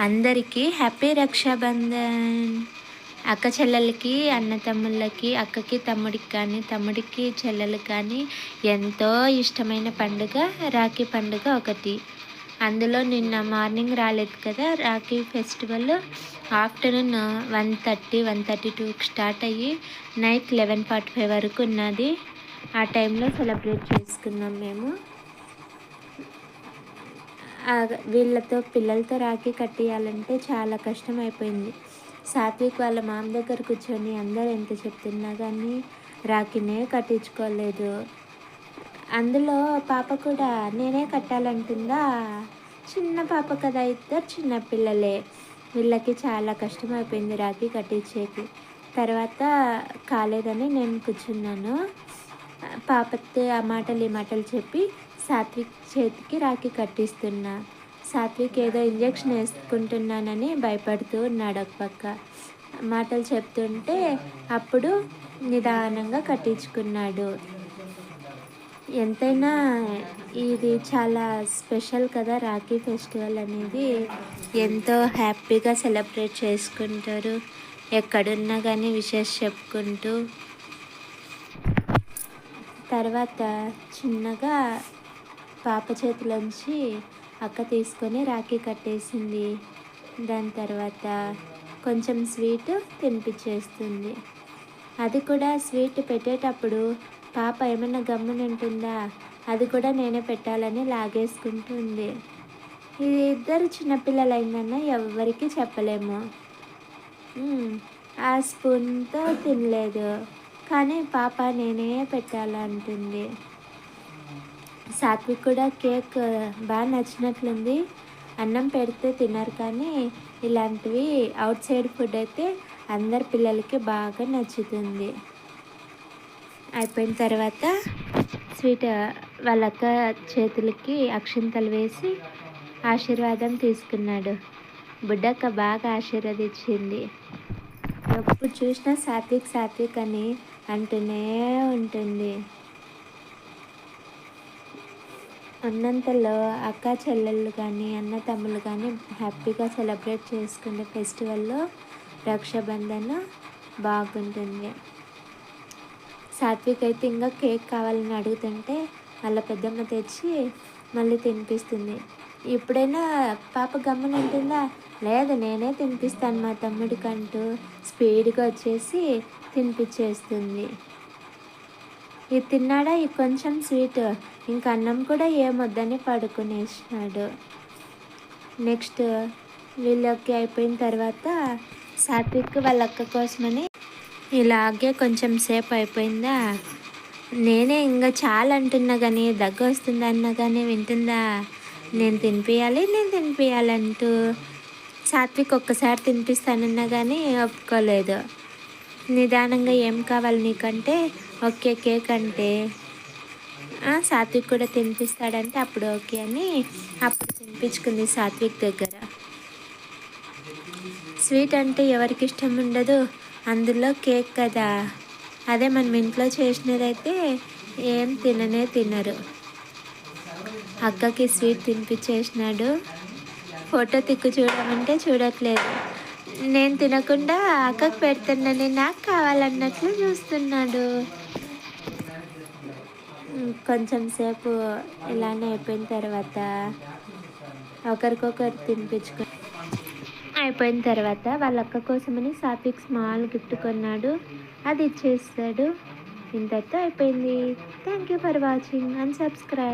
అందరికీ హ్యాపీ రక్షాబంధన్. అక్క చెల్లెలకి, అన్న తమ్ముళ్ళకి, అక్కకి తమ్ముడికి కానీ, తమ్ముడికి చెల్లెలకి కానీ ఎంతో ఇష్టమైన పండుగ రాఖీ పండుగ ఒకటి. అందులో నిన్న మార్నింగ్ రాలేదు కదా రాఖీ ఫెస్టివల్. ఆఫ్టర్నూన్ 1:32కి స్టార్ట్ అయ్యి నైట్ 11:45 వరకు ఉన్నది. ఆ టైంలో సెలబ్రేట్ చేసుకున్నాం మేము. వీళ్ళతో పిల్లలతో రాఖీ కట్టేయాలంటే చాలా కష్టం అయిపోయింది. సాత్విక్ వాళ్ళ మామ దగ్గర కూర్చొని అందరూ ఎంత చెప్తున్నా కానీ రాఖీనే కట్టించుకోలేదు. అందులో పాప కూడా నేనే కట్టాలంటుందా. చిన్న పాప కదా, ఇద్దరు చిన్న పిల్లలే. వీళ్ళకి చాలా కష్టం అయిపోయింది రాఖీ కట్టించేకి. తర్వాత కాలేదని నేను కూర్చున్నాను. పాపతో ఆ మాటలు ఈ మాటలు చెప్పి సాత్విక్ చేతికి రాఖీ కట్టిస్తున్నా. సాత్విక్ ఏదో ఇంజెక్షన్ వేసుకుంటున్నానని భయపడుతూ ఉన్నాడు ఒక పక్క. మాటలు చెప్తుంటే అప్పుడు నిదానంగా కట్టించుకున్నాడు. ఎంతైనా ఇది చాలా స్పెషల్ కదా రాఖీ ఫెస్టివల్ అనేది. ఎంతో హ్యాపీగా సెలబ్రేట్ చేసుకుంటారు. ఎక్కడున్నా కానీ విషెస్ చెప్పుకుంటూ. తర్వాత చిన్నగా పాప చేతిలోంచి అక్క తీసుకొని రాఖీ కట్టేసింది. దాని తర్వాత కొంచెం స్వీట్ తినిపించేస్తుంది. అది కూడా స్వీట్ పెట్టేటప్పుడు పాప ఏమైనా గమ్మునుంటుందా, అది కూడా నేనే పెట్టాలని లాగేసుకుంటుంది. ఇది ఇద్దరు చిన్నపిల్లలు అయిందన్న ఎవరికి చెప్పలేము. ఆ స్పూన్తో తినలేదు, కానీ పాప నేనే పెట్టాలంటుంది. సాత్విక్ కూడా కేక్ బాగా నచ్చినట్లుంది. అన్నం పెడితే తినరు, కానీ ఇలాంటివి అవుట్ సైడ్ ఫుడ్ అయితే అందరి పిల్లలకి బాగా నచ్చుతుంది. అయిపోయిన తర్వాత స్వీట్ వాళ్ళ అక్క చేతులకి అక్షింతలు వేసి ఆశీర్వాదం తీసుకున్నాడు. బుడ్డక్క బాగా ఆశీర్వదించింది. ఎప్పుడు చూసినా సాత్విక్ సాత్విక్ అని అంటూనే ఉంటుంది. ఉన్నంతలో అక్క చెల్లెళ్ళు కానీ అన్న తమ్ముళ్ళు కానీ హ్యాపీగా సెలబ్రేట్ చేసుకునే ఫెస్టివల్లో రక్షాబంధన్ బాగుంటుంది. సాత్విక్ అయితే ఇంకా కేక్ కావాలని అడుగుతుంటే వాళ్ళ పెద్దమ్మ తెచ్చి మళ్ళీ తినిపిస్తుంది. ఎప్పుడైనా పాప గమ్మున ఉంటుందా, లేదు నేనే తినిపిస్తాను మా తమ్ముడికంటూ స్పీడ్గా వచ్చేసి తినిపించేస్తుంది. ఇది తిన్నాడా ఈ కొంచెం స్వీట్, ఇంకా అన్నం కూడా ఏమొద్దని పడుకునేసినాడు. నెక్స్ట్ వీళ్ళకి అయిపోయిన తర్వాత సాత్విక్ వాళ్ళ అక్క కోసమని ఇలాగే కొంచెం సేపు అయిపోయిందా. నేనే ఇంకా చాలా అంటున్నా కానీ దగ్గు వస్తుంది అన్నా కానీ వింటుందా. నేను తినిపించాలంటూ సాత్విక్ ఒక్కసారి తినిపిస్తానన్నా కానీ ఒప్పుకోలేదు. నిదానంగా ఏం కావాలి నీకంటే ఓకే కేక్ అంటే సాత్విక్ కూడా తినిపిస్తాడంటే అప్పుడు ఓకే అని అప్పుడు తినిపించుకుంది సాత్విక్ దగ్గర. స్వీట్ అంటే ఎవరికి ఇష్టం ఉండదు, అందులో కేక్ కదా. అదే మనం ఇంట్లో చేసినదైతే ఏం తినరు. అక్కకి స్వీట్ తినిపించేసినాడు. ఫోటో తిక్కు చూడమంటే చూడట్లేదు. నేను తినకుండా అక్కకు పెడుతున్నాను, నాకు కావాలన్నట్లు చూస్తున్నాడు. కొంచెం సేపు ఇలానే అయిపోయిన తర్వాత ఒకరికొకరు తినిపించుకొని అయిపోయిన తర్వాత వాళ్ళ అక్క కోసమని సాత్విక్ స్మాల్ గిఫ్ట్ కొన్నాడు, అది ఇచ్చేస్తాడు. ఇంతటితో అయిపోయింది. Thank you for watching and subscribe.